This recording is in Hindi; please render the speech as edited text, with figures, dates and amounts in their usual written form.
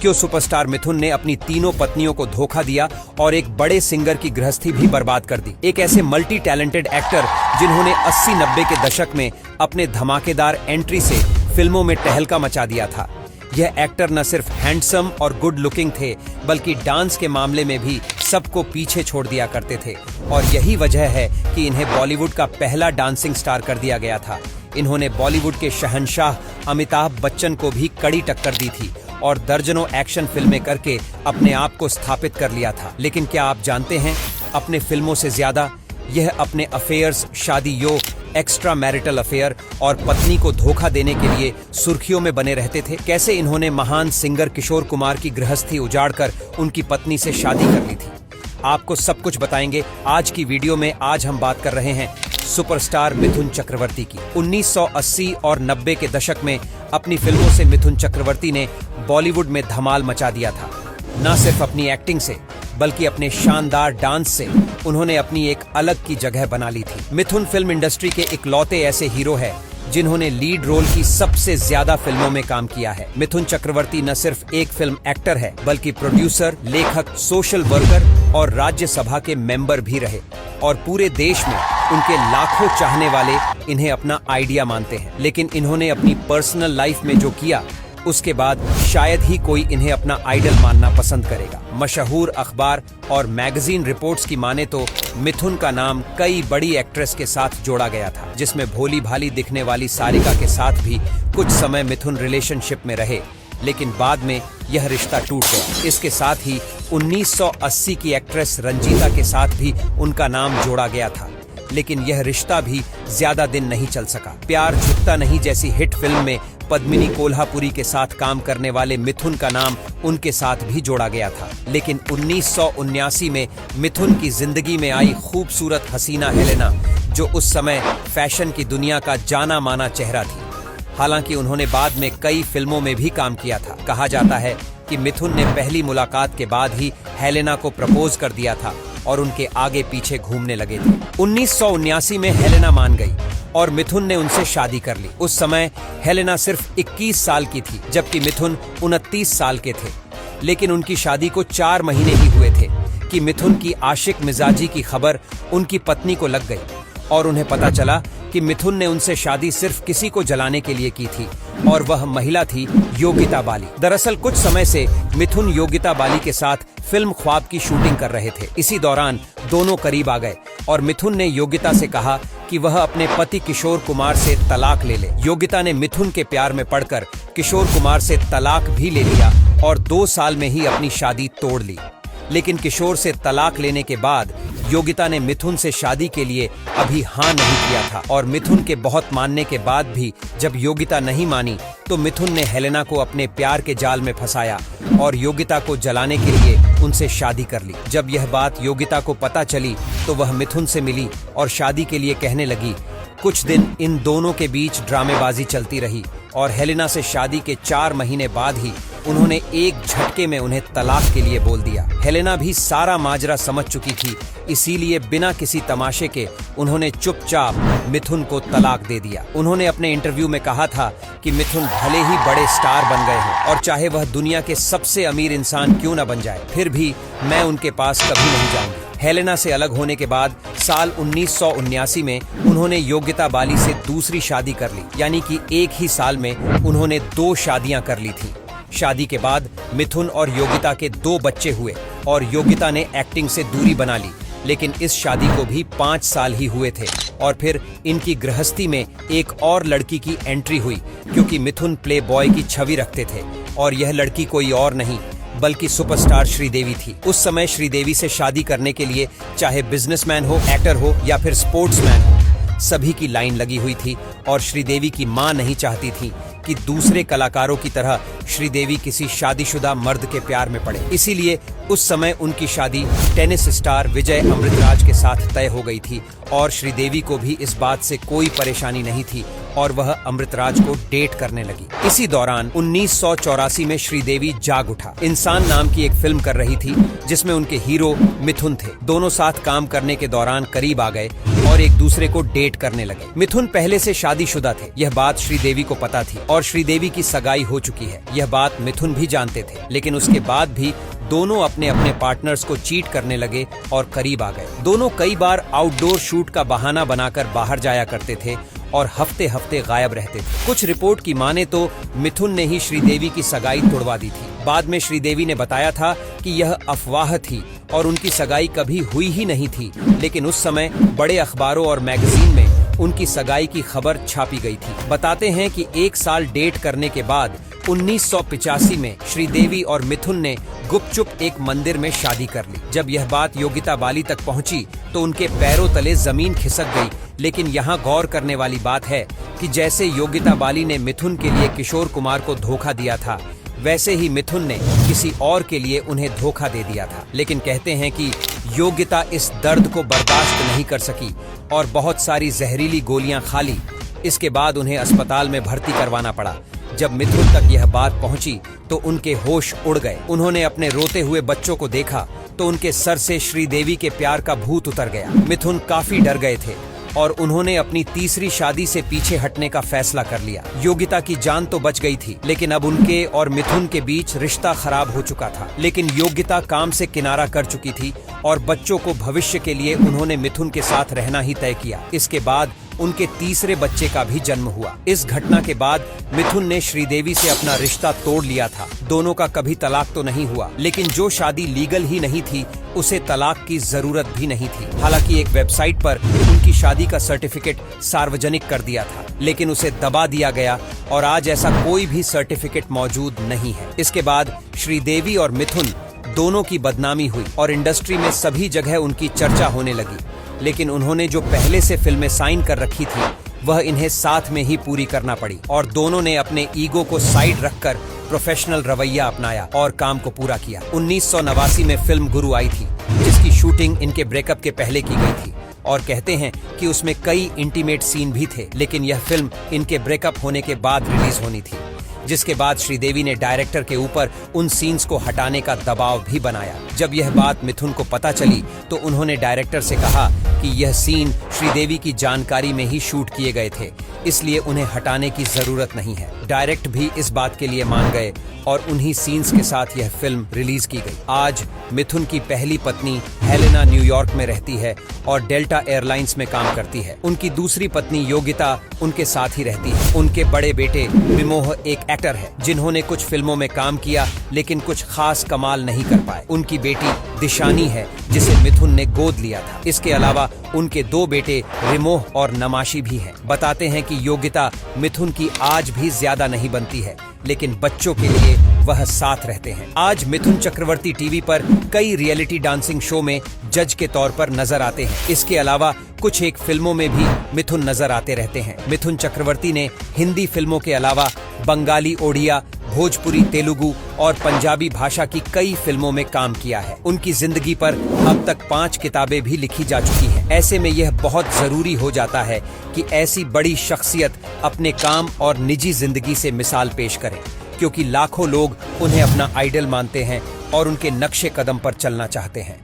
क्यों सुपरस्टार मिथुन ने अपनी तीनों पत्नियों को धोखा दिया और एक बड़े सिंगर की गृहस्थी भी बर्बाद कर दी। एक ऐसे मल्टी टैलेंटेड एक्टर जिन्होंने 80-90 के दशक में अपने धमाकेदार एंट्री से फिल्मों में तहलका मचा दिया था। यह एक्टर न सिर्फ हैंडसम और गुड लुकिंग थे, बल्कि डांस के मामले में भी सबको पीछे छोड़ दिया करते थे। और यही वजह है कि इन्हें बॉलीवुड का पहला डांसिंग स्टार कर दिया गया था। इन्होंने बॉलीवुड के शहंशाह अमिताभ बच्चन को भी कड़ी टक्कर दी थी और दर्जनों एक्शन फिल्में करके अपने आप को स्थापित कर लिया था। लेकिन क्या आप जानते हैं, अपने फिल्मों से ज्यादा यह अपने अफेयर्स, शादी योग, एक्स्ट्रा मैरिटल अफेयर और पत्नी को धोखा देने के लिए सुर्खियों में बने रहते थे। कैसे इन्होंने महान सिंगर किशोर कुमार की गृहस्थी उजाड़कर उनकी पत्नी से शादी कर ली थी, आपको सब कुछ बताएंगे आज की वीडियो में। आज हम बात कर रहे हैं सुपरस्टार मिथुन चक्रवर्ती की। 1980 और 90 के दशक में अपनी फिल्मों से मिथुन चक्रवर्ती ने बॉलीवुड में धमाल मचा दिया था। न सिर्फ अपनी एक्टिंग से, बल्कि अपने शानदार डांस से उन्होंने अपनी एक अलग की जगह बना ली थी। मिथुन फिल्म इंडस्ट्री के इकलौते ऐसे हीरो हैं जिन्होंने लीड रोल की सबसे ज्यादा फिल्मों में काम किया है। मिथुन चक्रवर्ती न सिर्फ एक फिल्म एक्टर है, बल्कि प्रोड्यूसर, लेखक, सोशल वर्कर और राज्यसभा के मेंबर भी रहे। और पूरे देश में उनके लाखों चाहने वाले इन्हें अपना आइडिया मानते हैं। लेकिन इन्होंने अपनी पर्सनल लाइफ में जो किया, उसके बाद शायद ही कोई इन्हें अपना आइडल मानना पसंद करेगा। मशहूर अखबार और मैगजीन रिपोर्ट्स की माने तो मिथुन का नाम कई बड़ी एक्ट्रेस के साथ जोड़ा गया था, जिसमें भोली भाली दिखने वाली सारिका के साथ भी कुछ समय मिथुन रिलेशनशिप में रहे, लेकिन बाद में यह रिश्ता टूट गया। इसके साथ ही 1980 की एक्ट्रेस रंजीता के साथ भी उनका नाम जोड़ा गया था, लेकिन यह रिश्ता भी ज्यादा दिन नहीं चल सका। प्यार झुकता नहीं जैसी हिट फिल्म में पद्मिनी कोल्हापुरी के साथ काम करने वाले मिथुन का नाम उनके साथ भी जोड़ा गया था। लेकिन 1979 में मिथुन की जिंदगी में आई खूबसूरत हसीना हेलेना, जो उस समय फैशन की दुनिया का जाना माना चेहरा थी। हालांकि उन्होंने बाद में कई फिल्मों में भी काम किया था। कहा जाता है कि मिथुन ने पहली मुलाकात के बाद ही हेलेना को प्रपोज कर दिया था और उनके आगे पीछे घूमने लगे थे। 1979 में हेलेना मान गई और मिथुन ने उनसे शादी कर ली। उस समय हेलेना सिर्फ 21 साल की थी, जबकि मिथुन 29 साल के थे। लेकिन उनकी शादी को 4 महीने ही हुए थे कि मिथुन की आशिक मिजाजी की खबर उनकी पत्नी को लग गई और उन्हें पता चला कि मिथुन ने उनसे शादी सिर्फ किसी को जलाने के लिए की थी, और वह महिला थी योगिता बाली। दरअसल कुछ समय से मिथुन योगिता बाली के साथ फिल्म ख्वाब की शूटिंग कर रहे थे। इसी दौरान दोनों करीब आ गए और मिथुन ने योगिता से कहा कि वह अपने पति किशोर कुमार से तलाक ले ले। योगिता ने मिथुन के प्यार में पड़कर किशोर कुमार से तलाक भी ले लिया और 2 साल में ही अपनी शादी तोड़ ली। लेकिन किशोर से तलाक लेने के बाद योगिता ने मिथुन से शादी के लिए अभी हाँ नहीं किया था, और मिथुन के बहुत मानने के बाद भी जब योगिता नहीं मानी तो मिथुन ने हेलेना को अपने प्यार के जाल में फंसाया और योगिता को जलाने के लिए उनसे शादी कर ली। जब यह बात योगिता को पता चली तो वह मिथुन से मिली और शादी के लिए कहने लगी। कुछ दिन इन दोनों के बीच ड्रामेबाजी चलती रही और हेलेना से शादी के 4 महीने बाद ही उन्होंने एक झटके में उन्हें तलाक के लिए बोल दिया। हेलेना भी सारा माजरा समझ चुकी थी, इसीलिए बिना किसी तमाशे के उन्होंने चुपचाप मिथुन को तलाक दे दिया। उन्होंने अपने इंटरव्यू में कहा था कि मिथुन भले ही बड़े स्टार बन गए हों और चाहे वह दुनिया के सबसे अमीर इंसान क्यों न बन जाए, फिर भी मैं उनके पास कभी नहीं जाऊंगी। हेलेना से अलग होने के बाद साल 1979 में उन्होंने योगिता बाली से दूसरी शादी कर ली, यानी कि एक ही साल में उन्होंने 2 शादियां कर ली थी। शादी के बाद मिथुन और योगिता के 2 बच्चे हुए और योगिता ने एक्टिंग से दूरी बना ली। लेकिन इस शादी को भी 5 साल ही हुए थे और फिर इनकी गृहस्थी में एक और लड़की की एंट्री हुई, क्योंकि मिथुन प्ले बॉय की छवि रखते थे और यह लड़की कोई और नहीं बल्कि सुपरस्टार श्रीदेवी थी। उस समय श्रीदेवी से शादी करने के लिए चाहे बिजनेसमैन हो, एक्टर हो या फिर स्पोर्ट्समैन हो, सभी की लाइन लगी हुई थी और श्रीदेवी की मां नहीं चाहती थी कि दूसरे कलाकारों की तरह श्रीदेवी किसी शादीशुदा मर्द के प्यार में पड़े। इसीलिए उस समय उनकी शादी टेनिस स्टार विजय अमृतराज के साथ तय हो गई थी और श्रीदेवी को भी इस बात से कोई परेशानी नहीं थी और वह अमृतराज को डेट करने लगी। इसी दौरान 1984 में श्रीदेवी जाग उठा इंसान नाम की एक फिल्म कर रही थी जिसमें उनके हीरो मिथुन थे। दोनों साथ काम करने के दौरान करीब आ गए, और एक दूसरे को डेट करने लगे। मिथुन पहले से शादीशुदा थे, यह बात श्रीदेवी को पता थी और श्रीदेवी की सगाई हो चुकी है, यह बात मिथुन भी जानते थे। लेकिन उसके बाद भी दोनों अपने अपने पार्टनर्स को चीट करने लगे और करीब आ गए। दोनों कई बार आउटडोर शूट का बहाना बनाकर बाहर जाया करते थे और हफ्ते हफ्ते गायब रहते थे। कुछ रिपोर्ट की माने तो मिथुन ने ही श्रीदेवी की सगाई तोड़वा दी थी। बाद में श्रीदेवी ने बताया था कि यह अफवाह थी और उनकी सगाई कभी हुई ही नहीं थी, लेकिन उस समय बड़े अखबारों और मैगजीन में उनकी सगाई की खबर छापी गई थी। बताते हैं कि 1 साल डेट करने के बाद 1985 में श्रीदेवी और मिथुन ने गुपचुप एक मंदिर में शादी कर ली। जब यह बात योगिता बाली तक पहुंची तो उनके पैरों तले जमीन खिसक गई। लेकिन यहाँ गौर करने वाली बात है कि जैसे योगिता बाली ने मिथुन के लिए किशोर कुमार को धोखा दिया था, वैसे ही मिथुन ने किसी और के लिए उन्हें धोखा दे दिया था। लेकिन कहते हैं कि योगिता इस दर्द को बर्दाश्त नहीं कर सकी और बहुत सारी जहरीली गोलियां खा ली। इसके बाद उन्हें अस्पताल में भर्ती करवाना पड़ा। जब मिथुन तक यह बात पहुंची तो उनके होश उड़ गए। उन्होंने अपने रोते हुए बच्चों को देखा तो उनके सर से श्रीदेवी के प्यार का भूत उतर गया। मिथुन काफी डर गए थे और उन्होंने अपनी तीसरी शादी से पीछे हटने का फैसला कर लिया। योगिता की जान तो बच गई थी, लेकिन अब उनके और मिथुन के बीच रिश्ता खराब हो चुका था। लेकिन योगिता काम से किनारा कर चुकी थी और बच्चों को भविष्य के लिए उन्होंने मिथुन के साथ रहना ही तय किया। इसके बाद उनके तीसरे बच्चे का भी जन्म हुआ। इस घटना के बाद मिथुन ने श्रीदेवी से अपना रिश्ता तोड़ लिया था। दोनों का कभी तलाक तो नहीं हुआ, लेकिन जो शादी लीगल ही नहीं थी उसे तलाक की जरूरत भी नहीं थी। हालांकि एक वेबसाइट पर उनकी शादी का सर्टिफिकेट सार्वजनिक कर दिया था, लेकिन उसे दबा दिया गया और आज ऐसा कोई भी सर्टिफिकेट मौजूद नहीं है। इसके बाद श्रीदेवी और मिथुन दोनों की बदनामी हुई और इंडस्ट्री में सभी जगह उनकी चर्चा होने लगी। लेकिन उन्होंने जो पहले से फिल्में साइन कर रखी थी वह इन्हें साथ में ही पूरी करना पड़ी और दोनों ने अपने ईगो को साइड रखकर प्रोफेशनल रवैया अपनाया और काम को पूरा किया। 1989 में फिल्म गुरु आई थी, जिसकी शूटिंग इनके ब्रेकअप के पहले की गई थी और कहते हैं कि उसमें कई इंटीमेट सीन भी थे। लेकिन यह फिल्म इनके ब्रेकअप होने के बाद रिलीज होनी थी, जिसके बाद श्रीदेवी ने डायरेक्टर के ऊपर उन सीन्स को हटाने का दबाव भी बनाया। जब यह बात मिथुन को पता चली तो उन्होंने डायरेक्टर से कहा कि यह सीन श्रीदेवी की जानकारी में ही शूट किए गए थे, इसलिए उन्हें हटाने की जरूरत नहीं है। डायरेक्ट भी इस बात के लिए मान गए और उन्हीं सीन्स के साथ यह फिल्म रिलीज की गई। आज मिथुन की पहली पत्नी हेलेना न्यूयॉर्क में रहती है और डेल्टा एयरलाइंस में काम करती है। उनकी दूसरी पत्नी योगिता उनके साथ ही रहती है। उनके बड़े बेटे विमोह एक एक्टर है जिन्होंने कुछ फिल्मों में काम किया, लेकिन कुछ खास कमाल नहीं कर पाए। उनकी बेटी दिशानी है जिसे मिथुन ने गोद लिया था। इसके अलावा उनके 2 बेटे रिमोह और नमाशी भी हैं। बताते हैं कि योगिता मिथुन की आज भी ज्यादा नहीं बनती है, लेकिन बच्चों के लिए वह साथ रहते हैं। आज मिथुन चक्रवर्ती टीवी पर कई रियलिटी डांसिंग शो में जज के तौर पर नजर आते हैं। इसके अलावा कुछ एक फिल्मों में भी मिथुन नजर आते रहते हैं। मिथुन चक्रवर्ती ने हिंदी फिल्मों के अलावा बंगाली, ओडिया, भोजपुरी, तेलुगु और पंजाबी भाषा की कई फिल्मों में काम किया है। उनकी जिंदगी पर अब तक 5 किताबें भी लिखी जा चुकी हैं। ऐसे में यह बहुत जरूरी हो जाता है कि ऐसी बड़ी शख्सियत अपने काम और निजी जिंदगी से मिसाल पेश करें, क्योंकि लाखों लोग उन्हें अपना आइडल मानते हैं और उनके नक्शे कदम पर चलना चाहते हैं।